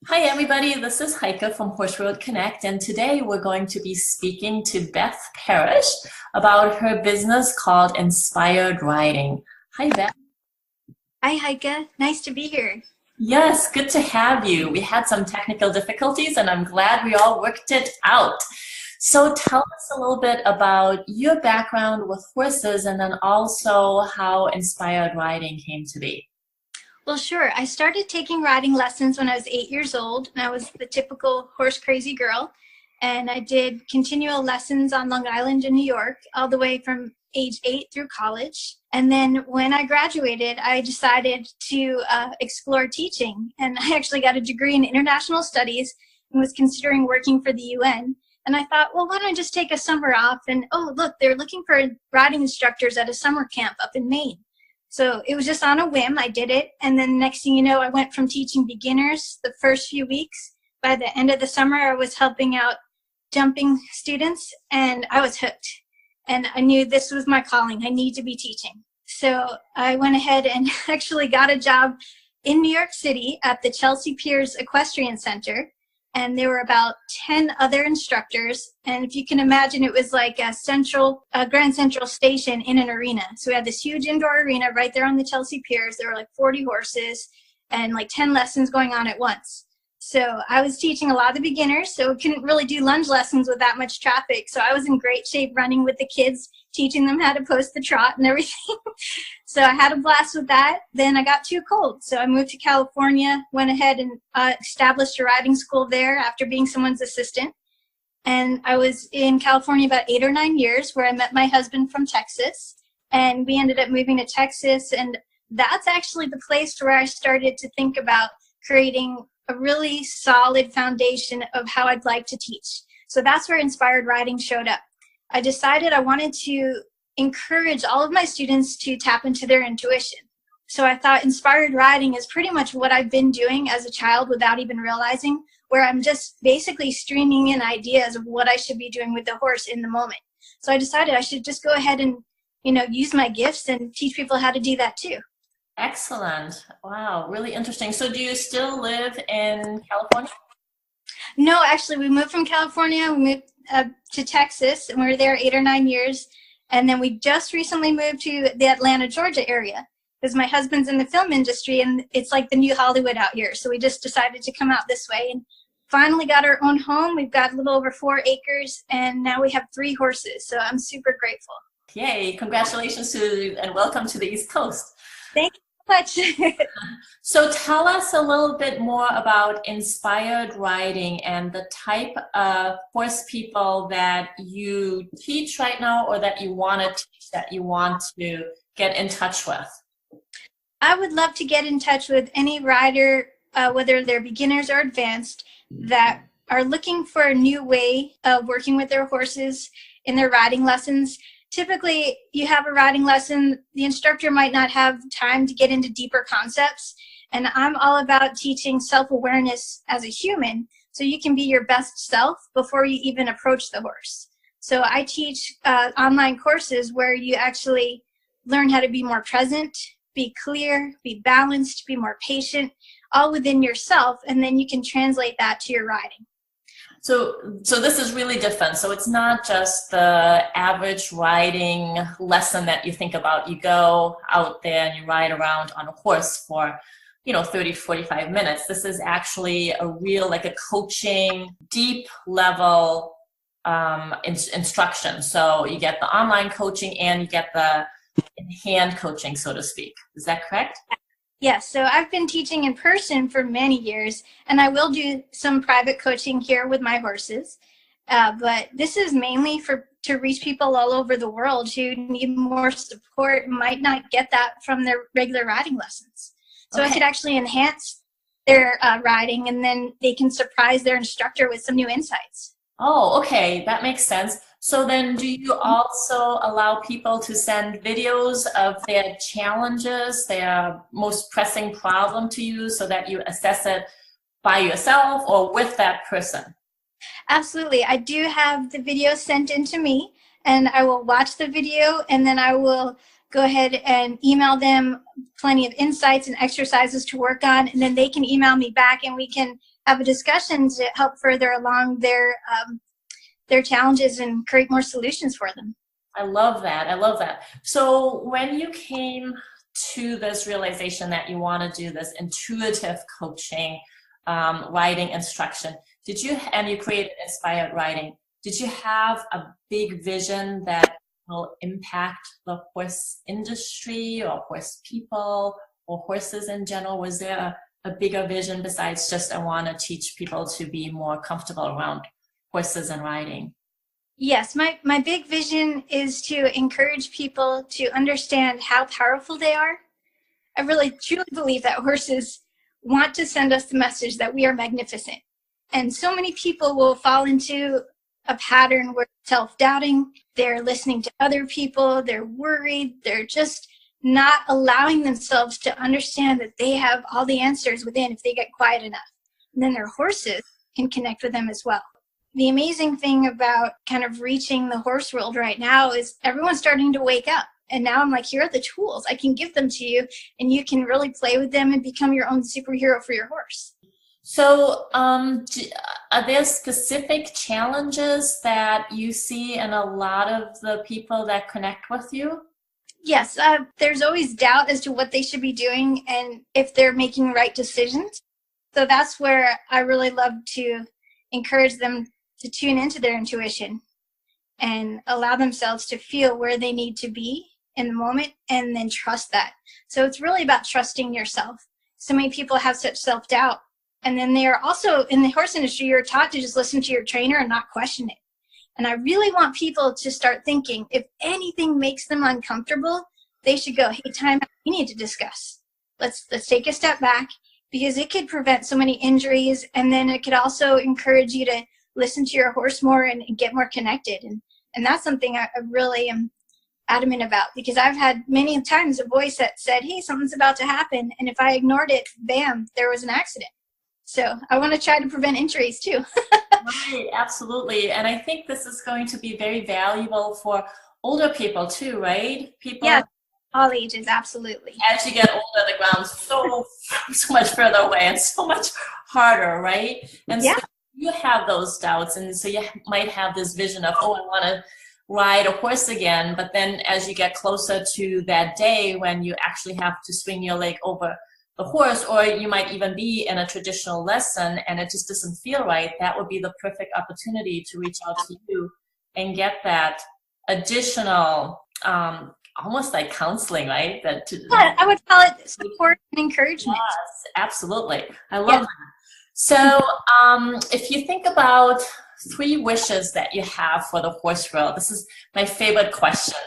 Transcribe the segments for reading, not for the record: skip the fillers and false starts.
Hi everybody, this is Heike from Horse Road Connect, and today we're going to be speaking to Beth Parrish about her business called Inspired Riding. Hi Beth. Hi, Heike. Nice to be here. Yes, good to have you. We had some technical difficulties and I'm glad we all worked it out. So tell us a little bit about your background with horses and then also how Inspired Riding came to be. Well, sure. I started taking riding lessons when I was 8 years old, and I was the typical horse crazy girl. And I did continual lessons on Long Island in New York, all the way from age 8 through college. And then when I graduated, I decided to explore teaching. And I actually got a degree in international studies and was considering working for the UN. And I thought, well, why don't I just take a summer off? And oh, look, they're looking for riding instructors at a summer camp up in Maine. So it was just on a whim. I did it. And then next thing you know, I went from teaching beginners the first few weeks. By the end of the summer, I was helping out jumping students, and I was hooked. And I knew this was my calling. I need to be teaching. So I went ahead and actually got a job in New York City at the Chelsea Piers Equestrian Center. And there were about 10 other instructors. And if you can imagine, it was like a Grand Central Station in an arena. So we had this huge indoor arena right there on the Chelsea Piers. There were like 40 horses and like 10 lessons going on at once. So I was teaching a lot of the beginners, so we couldn't really do lunge lessons with that much traffic. So I was in great shape running with the kids, teaching them how to post the trot and everything. So I had a blast with that. Then I got too cold. So I moved to California, went ahead and established a riding school there after being someone's assistant. And I was in California about 8 or 9 years, where I met my husband from Texas. And we ended up moving to Texas. And that's actually the place where I started to think about creating a really solid foundation of how I'd like to teach. So that's where Inspired Riding showed up. I decided I wanted to encourage all of my students to tap into their intuition. So I thought Inspired Riding is pretty much what I've been doing as a child without even realizing, where I'm just basically streaming in ideas of what I should be doing with the horse in the moment. So I decided I should just go ahead and, use my gifts and teach people how to do that too. Excellent. Wow, really interesting. So do you still live in California? No, actually, we moved from California. We moved to Texas, and we were there 8 or 9 years. And then we just recently moved to the Atlanta, Georgia area, because my husband's in the film industry, and it's like the new Hollywood out here. So we just decided to come out this way and finally got our own home. We've got a little over 4 acres, and now we have 3 horses. So I'm super grateful. Yay, congratulations and welcome to the East Coast. Thank you much. So tell us a little bit more about Inspired Riding and the type of horse people that you teach right now or that you want to teach, that you want to get in touch with. I would love to get in touch with any rider, whether they're beginners or advanced, that are looking for a new way of working with their horses in their riding lessons. Typically, you have a riding lesson, the instructor might not have time to get into deeper concepts, and I'm all about teaching self-awareness as a human so you can be your best self before you even approach the horse. So I teach online courses where you actually learn how to be more present, be clear, be balanced, be more patient, all within yourself, and then you can translate that to your riding. So this is really different. So it's not just the average riding lesson that you think about. You go out there and you ride around on a horse for, 30, 45 minutes. This is actually a real, like a coaching, deep level instruction. So you get the online coaching and you get the in-hand coaching, so to speak. Is that correct? Yes, so I've been teaching in person for many years, and I will do some private coaching here with my horses. But this is mainly to reach people all over the world who need more support and might not get that from their regular riding lessons. So okay. I could actually enhance their riding, and then they can surprise their instructor with some new insights. Oh, okay, that makes sense. So then do you also allow people to send videos of their challenges, their most pressing problem to you so that you assess it by yourself or with that person? Absolutely. I do have the video sent in to me, and I will watch the video, and then I will go ahead and email them plenty of insights and exercises to work on, and then they can email me back and we can have a discussion to help further along their challenges and create more solutions for them. I love that. I love that. So when you came to this realization that you want to do this intuitive coaching, riding instruction, and you created Inspired Riding, did you have a big vision that will impact the horse industry or horse people or horses in general? Was there a bigger vision besides just, I want to teach people to be more comfortable around horses and riding? Yes, my big vision is to encourage people to understand how powerful they are. I really truly believe that horses want to send us the message that we are magnificent. And so many people will fall into a pattern where self-doubting, they're listening to other people, they're worried, they're just not allowing themselves to understand that they have all the answers within if they get quiet enough. And then their horses can connect with them as well. The amazing thing about kind of reaching the horse world right now is everyone's starting to wake up. And now I'm like, here are the tools. I can give them to you, and you can really play with them and become your own superhero for your horse. So are there specific challenges that you see in a lot of the people that connect with you? Yes, there's always doubt as to what they should be doing and if they're making right decisions. So that's where I really love to encourage them to tune into their intuition and allow themselves to feel where they need to be in the moment and then trust that. So it's really about trusting yourself. So many people have such self-doubt. And then they are also, in the horse industry, you're taught to just listen to your trainer and not question it. And I really want people to start thinking, if anything makes them uncomfortable, they should go, hey, time out, we need to discuss. Let's take a step back, because it could prevent so many injuries. And then it could also encourage you to listen to your horse more and get more connected. And that's something I really am adamant about, because I've had many times a voice that said, hey, something's about to happen. And if I ignored it, bam, there was an accident. So I want to try to prevent injuries too. Right, absolutely. And I think this is going to be very valuable for older people too, right? People, yeah, all ages, absolutely. As you get older, the ground's so much further away and so much harder, right? And so you have those doubts, and so you might have this vision of, oh, I want to ride a horse again, but then as you get closer to that day when you actually have to swing your leg over the horse, or you might even be in a traditional lesson and it just doesn't feel right, that would be the perfect opportunity to reach out to you and get that additional, almost like counseling, right? I would call it support and encouragement. Yes, absolutely. I love that. So if you think about 3 wishes that you have for the horse world, this is my favorite question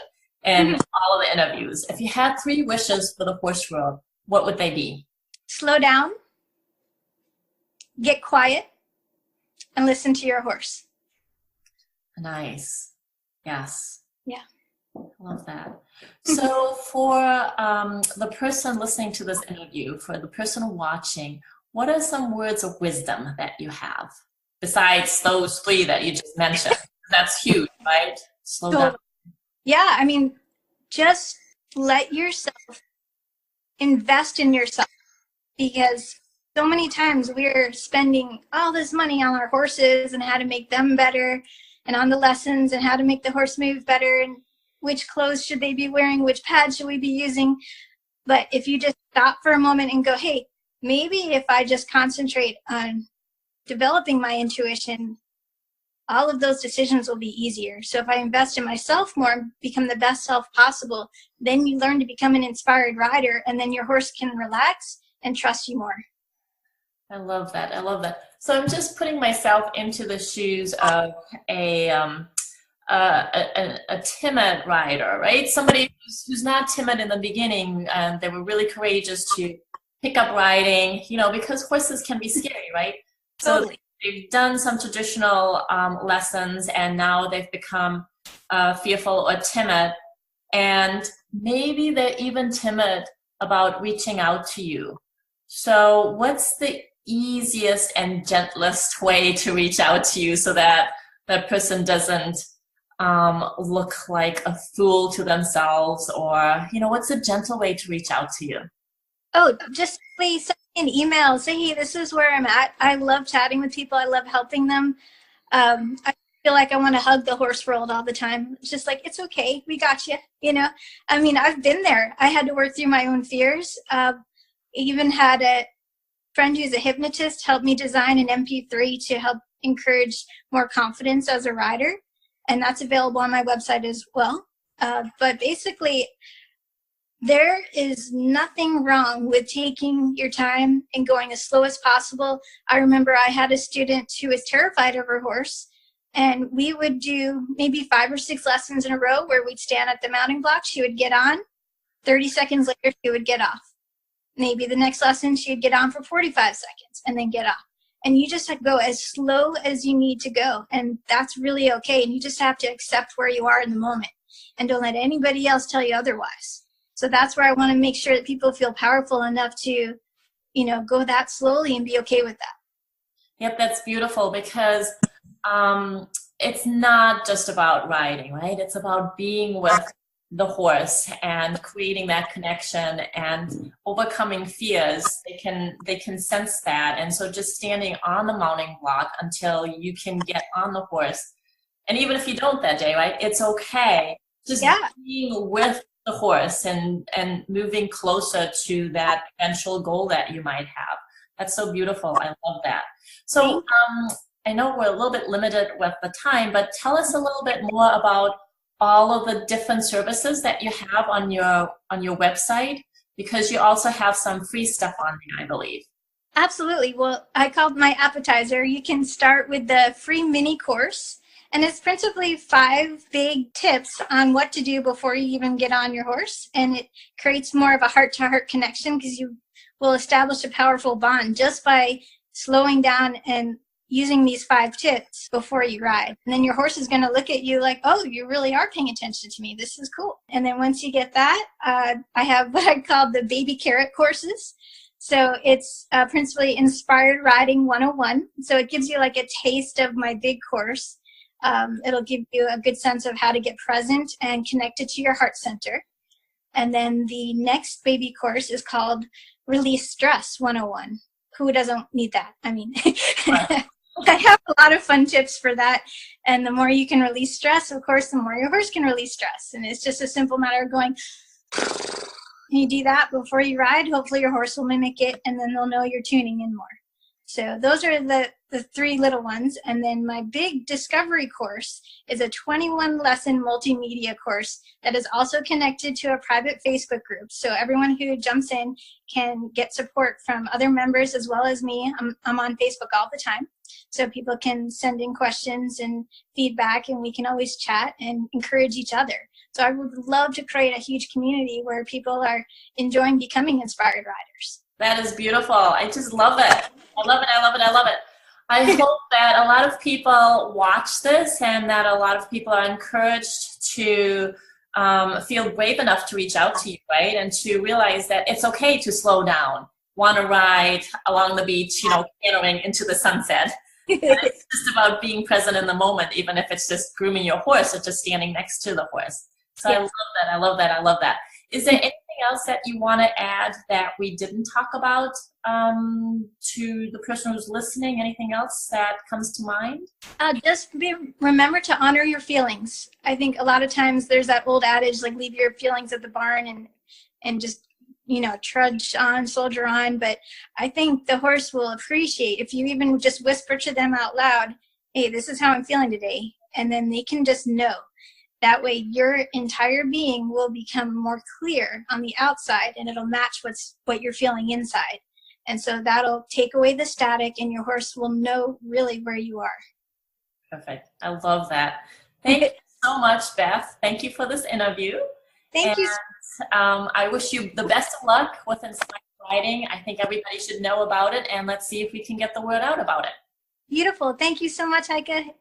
in all of the interviews. If you had 3 wishes for the horse world, what would they be? Slow down, get quiet, and listen to your horse. Nice. Yes. Yeah. I love that. So for the person listening to this interview, for the person watching, what are some words of wisdom that you have besides those 3 that you just mentioned? That's huge, right? Slow down. Yeah, I mean, just let yourself invest in yourself, because so many times we're spending all this money on our horses and how to make them better, and on the lessons and how to make the horse move better, and which clothes should they be wearing, which pads should we be using. But if you just stop for a moment and go, hey, maybe if I just concentrate on developing my intuition, all of those decisions will be easier. So if I invest in myself more and become the best self possible, then you learn to become an inspired rider, and then your horse can relax and trust you more. I love that. I love that. So I'm just putting myself into the shoes of a timid rider, right? Somebody who's not timid in the beginning, and they were really courageous to pick up riding, because horses can be scary, right? Totally. So they've done some traditional lessons, and now they've become fearful or timid, and maybe they're even timid about reaching out to you. So what's the easiest and gentlest way to reach out to you so that that person doesn't look like a fool to themselves, or, what's a gentle way to reach out to you? Oh, just please send me an email. Say, hey, this is where I'm at. I love chatting with people. I love helping them. I feel like I want to hug the horse world all the time. It's just like, it's okay. We got you. I mean, I've been there. I had to work through my own fears. Even had a friend who's a hypnotist help me design an MP3 to help encourage more confidence as a rider. And that's available on my website as well. But basically, there is nothing wrong with taking your time and going as slow as possible. I remember I had a student who was terrified of her horse, and we would do maybe 5 or 6 lessons in a row where we'd stand at the mounting block. She would get on. 30 seconds later, she would get off. Maybe the next lesson, she'd get on for 45 seconds and then get off. And you just have to go as slow as you need to go. And that's really okay. And you just have to accept where you are in the moment. And don't let anybody else tell you otherwise. So that's where I want to make sure that people feel powerful enough to, go that slowly and be okay with that. Yep, that's beautiful, because it's not just about riding, right? It's about being with the horse and creating that connection and overcoming fears. They can sense that. And so just standing on the mounting block until you can get on the horse. And even if you don't that day, right, it's okay. Just being with the horse and moving closer to that eventual goal that you might have. That's so beautiful. I love that. So I know we're a little bit limited with the time, but tell us a little bit more about all of the different services that you have on your website, because you also have some free stuff on there, I believe. Absolutely. Well, I called my appetizer. You can start with the free mini course, and it's principally 5 big tips on what to do before you even get on your horse, and it creates more of a heart-to-heart connection, because you will establish a powerful bond just by slowing down and using these 5 tips before you ride. And then your horse is going to look at you like, oh, you really are paying attention to me. This is cool. And then once you get that, I have what I call the baby carrot courses. So it's principally Inspired Riding 101. So it gives you like a taste of my big course. It'll give you a good sense of how to get present and connected to your heart center. And then the next baby course is called Release Stress 101. Who doesn't need that? I mean, right. I have a lot of fun tips for that. And the more you can release stress, of course, the more your horse can release stress. And it's just a simple matter of going, you do that before you ride. Hopefully your horse will mimic it, and then they'll know you're tuning in more. So those are the 3 little ones. And then my big discovery course is a 21-lesson multimedia course that is also connected to a private Facebook group. So everyone who jumps in can get support from other members as well as me. I'm on Facebook all the time. So people can send in questions and feedback, and we can always chat and encourage each other. So I would love to create a huge community where people are enjoying becoming inspired riders. That is beautiful. I just love it. I love it. I love it. I love it. I hope that a lot of people watch this, and that a lot of people are encouraged to feel brave enough to reach out to you, right? And to realize that it's okay to slow down, want to ride along the beach, canoeing into the sunset. It's just about being present in the moment, even if it's just grooming your horse or just standing next to the horse. So yes. I love that. I love that. I love that. Is there anything else that you want to add that we didn't talk about to the person who's listening? Anything else that comes to mind? Remember to honor your feelings. I think a lot of times there's that old adage, like, leave your feelings at the barn and just, trudge on, soldier on. But I think the horse will appreciate if you even just whisper to them out loud, hey, this is how I'm feeling today. And then they can just know. That way your entire being will become more clear on the outside, and it'll match what you're feeling inside. And so that'll take away the static, and your horse will know really where you are. Perfect. I love that. Thank you so much, Beth. Thank you for this interview. Thank you. I wish you the best of luck with Inspired Riding. I think everybody should know about it, and let's see if we can get the word out about it. Beautiful. Thank you so much, Heike.